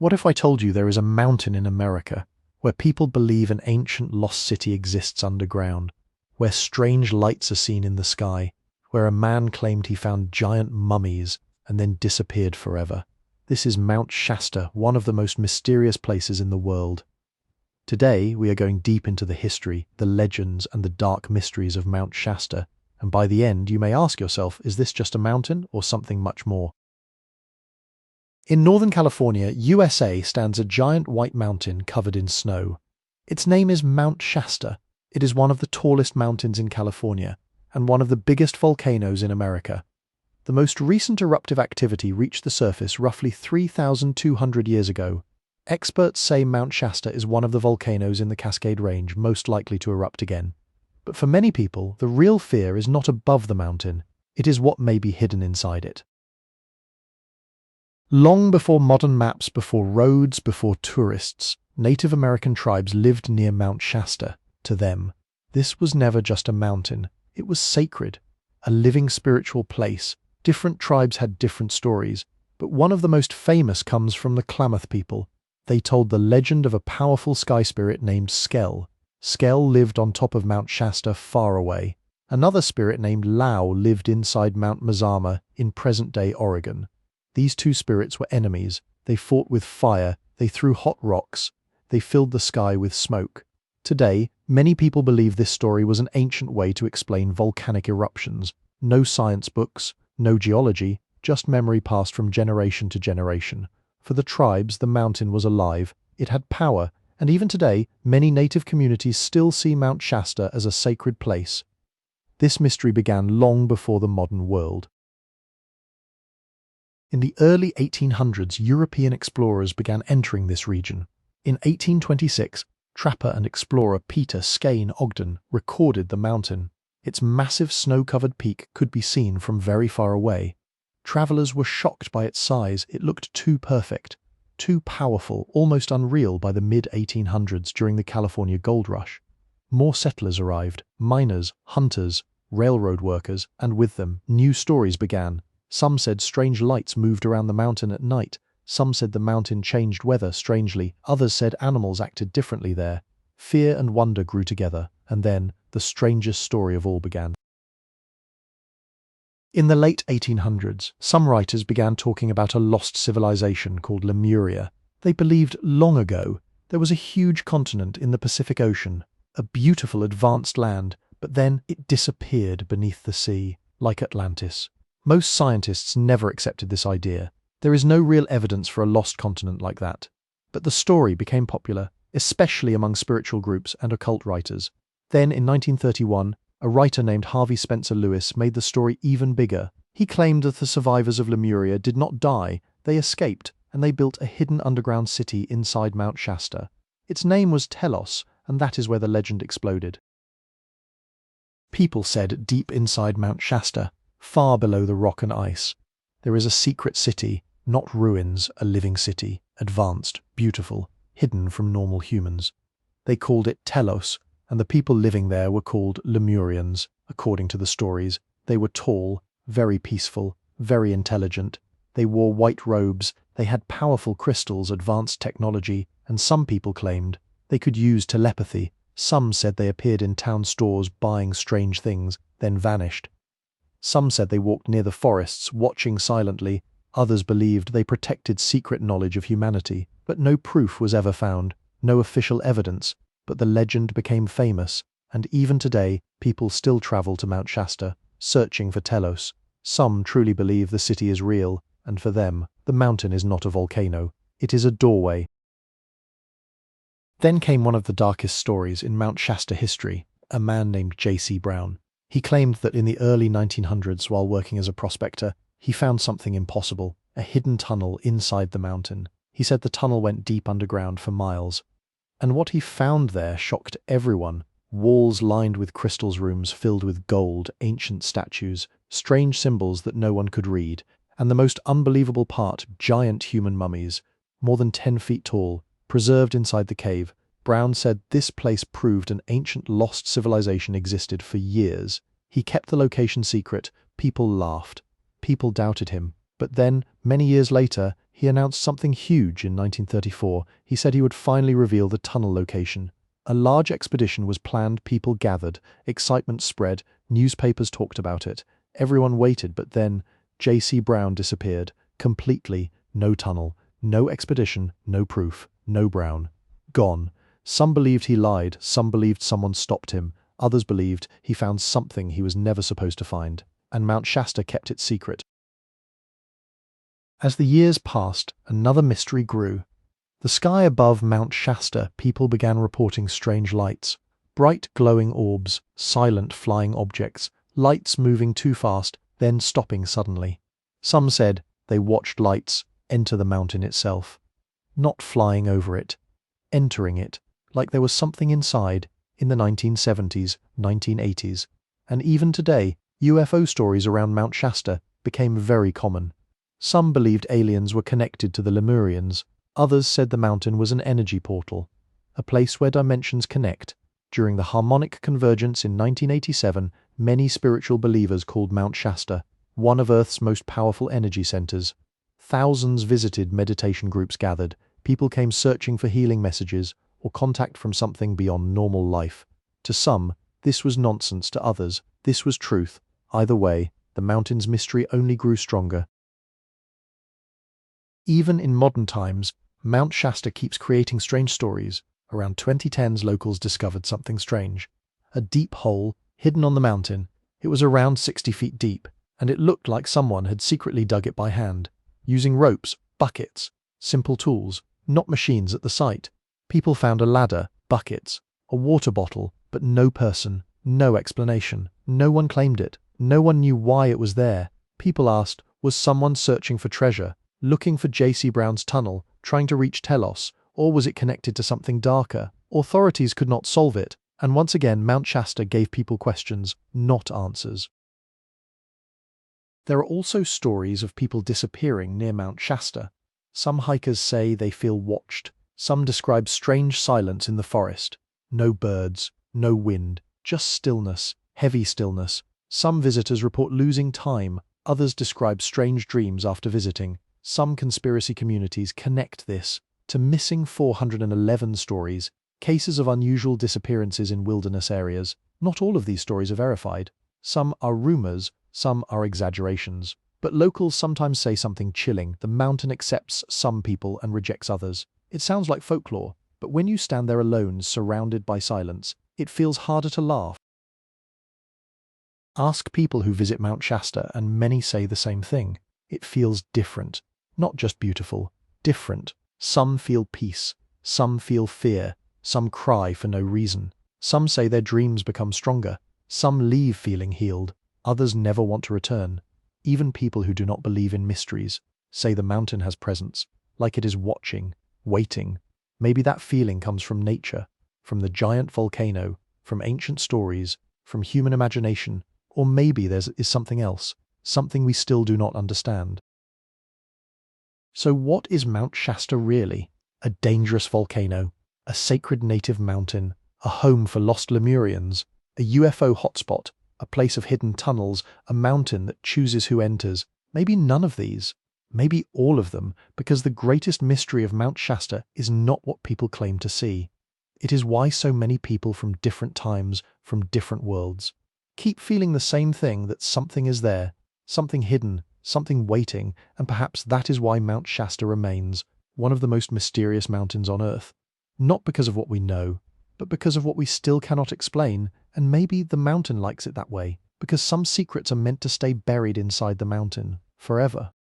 What if I told you there is a mountain in America where people believe an ancient lost city exists underground, where strange lights are seen in the sky, where a man claimed he found giant mummies and then disappeared forever? This is Mount Shasta, one of the most mysterious places in the world. Today, we are going deep into the history, the legends, and the dark mysteries of Mount Shasta, and by the end, you may ask yourself, is this just a mountain or something much more? In Northern California, USA, stands a giant white mountain covered in snow. Its name is Mount Shasta. It is one of the tallest mountains in California, and one of the biggest volcanoes in America. The most recent eruptive activity reached the surface roughly 3,200 years ago. Experts say Mount Shasta is one of the volcanoes in the Cascade Range most likely to erupt again. But for many people, the real fear is not above the mountain, it is what may be hidden inside it. Long before modern maps, before roads, before tourists, Native American tribes lived near Mount Shasta. To them, this was never just a mountain, it was sacred, a living spiritual place. Different tribes had different stories, but one of the most famous comes from the Klamath people. They told the legend of a powerful sky spirit named Skell. Skell lived on top of Mount Shasta far away. Another spirit named Lau lived inside Mount Mazama in present-day Oregon. These two spirits were enemies. They fought with fire, they threw hot rocks, they filled the sky with smoke. Today, many people believe this story was an ancient way to explain volcanic eruptions. No science books, no geology, just memory passed from generation to generation. For the tribes, the mountain was alive, it had power, and even today, many native communities still see Mount Shasta as a sacred place. This mystery began long before the modern world. In the early 1800s, European explorers began entering this region. In 1826, trapper and explorer Peter Skane Ogden recorded the mountain. Its massive snow-covered peak could be seen from very far away. Travelers were shocked by its size. It looked too perfect, too powerful, almost unreal by the mid-1800s during the California gold rush. More settlers arrived, miners, hunters, railroad workers, and with them, new stories began. Some said strange lights moved around the mountain at night. Some said the mountain changed weather strangely. Others said animals acted differently there. Fear and wonder grew together, and then the strangest story of all began. In the late 1800s, some writers began talking about a lost civilization called Lemuria. They believed long ago there was a huge continent in the Pacific Ocean, a beautiful advanced land, but then it disappeared beneath the sea, like Atlantis. Most scientists never accepted this idea. There is no real evidence for a lost continent like that. But the story became popular, especially among spiritual groups and occult writers. Then, in 1931, a writer named Harvey Spencer Lewis made the story even bigger. He claimed that the survivors of Lemuria did not die, they escaped, and they built a hidden underground city inside Mount Shasta. Its name was Telos, and that is where the legend exploded. People said deep inside Mount Shasta, far below the rock and ice, there is a secret city, not ruins, a living city, advanced, beautiful, hidden from normal humans. They called it Telos, and the people living there were called Lemurians, according to the stories. They were tall, very peaceful, very intelligent. They wore white robes, they had powerful crystals, advanced technology, and some people claimed they could use telepathy. Some said they appeared in town stores buying strange things, then vanished. Some said they walked near the forests, watching silently. Others believed they protected secret knowledge of humanity, but no proof was ever found, no official evidence. But the legend became famous, and even today, people still travel to Mount Shasta, searching for Telos. Some truly believe the city is real, and for them, the mountain is not a volcano, it is a doorway. Then came one of the darkest stories in Mount Shasta history, a man named J.C. Brown. He claimed that in the early 1900s, while working as a prospector, he found something impossible, a hidden tunnel inside the mountain. He said the tunnel went deep underground for miles. And what he found there shocked everyone. Walls lined with crystals, rooms filled with gold, ancient statues, strange symbols that no one could read, and the most unbelievable part, giant human mummies, more than 10 feet tall, preserved inside the cave. Brown said this place proved an ancient lost civilization existed for years. He kept the location secret. People laughed. People doubted him. But then, many years later, He announced something huge in 1934. He said he would finally reveal the tunnel location. A large expedition was planned, people gathered, excitement spread, newspapers talked about it. Everyone waited, but then J.C. Brown disappeared. Completely. No tunnel, no expedition, no proof, no Brown. Gone. Some believed he lied, some believed someone stopped him, others believed he found something he was never supposed to find, and Mount Shasta kept it secret. As the years passed, another mystery grew. The sky above Mount Shasta, people began reporting strange lights. Bright glowing orbs, silent flying objects, lights moving too fast, then stopping suddenly. Some said they watched lights enter the mountain itself. Not flying over it, entering it, like there was something inside, in the 1970s, 1980s. And even today, UFO stories around Mount Shasta became very common. Some believed aliens were connected to the Lemurians. Others said the mountain was an energy portal, a place where dimensions connect. During the harmonic convergence in 1987, many spiritual believers called Mount Shasta one of Earth's most powerful energy centers. Thousands visited, meditation groups gathered, people came searching for healing messages or contact from something beyond normal life. To some, this was nonsense, to others, this was truth. Either way, the mountain's mystery only grew stronger. Even in modern times, Mount Shasta keeps creating strange stories. Around 2010s, locals discovered something strange. A deep hole, hidden on the mountain. It was around 60 feet deep, and it looked like someone had secretly dug it by hand, using ropes, buckets, simple tools, not machines at the site. People found a ladder, buckets, a water bottle, but no person, no explanation. No one claimed it. No one knew why it was there. People asked, was someone searching for treasure, looking for J.C. Brown's tunnel, trying to reach Telos, or was it connected to something darker? Authorities could not solve it, and once again Mount Shasta gave people questions, not answers. There are also stories of people disappearing near Mount Shasta. Some hikers say they feel watched. Some describe strange silence in the forest. No birds, no wind, just stillness, heavy stillness. Some visitors report losing time. Others describe strange dreams after visiting. Some conspiracy communities connect this to missing 411 stories, cases of unusual disappearances in wilderness areas. Not all of these stories are verified. Some are rumors, some are exaggerations. But locals sometimes say something chilling. The mountain accepts some people and rejects others. It sounds like folklore, but when you stand there alone, surrounded by silence, it feels harder to laugh. Ask people who visit Mount Shasta, and many say the same thing. It feels different. Not just beautiful, different. Some feel peace, some feel fear, some cry for no reason. Some say their dreams become stronger. Some leave feeling healed. Others never want to return. Even people who do not believe in mysteries say the mountain has presence, like it is watching, waiting. Maybe that feeling comes from nature, from the giant volcano, from ancient stories, from human imagination, or maybe there is something else, something we still do not understand. So what is Mount Shasta really? A dangerous volcano, a sacred native mountain, a home for lost Lemurians, a UFO hotspot, a place of hidden tunnels, a mountain that chooses who enters. Maybe none of these. Maybe all of them, because the greatest mystery of Mount Shasta is not what people claim to see. It is why so many people from different times, from different worlds, keep feeling the same thing, that something is there, something hidden, something waiting, and perhaps that is why Mount Shasta remains one of the most mysterious mountains on Earth. Not because of what we know, but because of what we still cannot explain, and maybe the mountain likes it that way, because some secrets are meant to stay buried inside the mountain forever.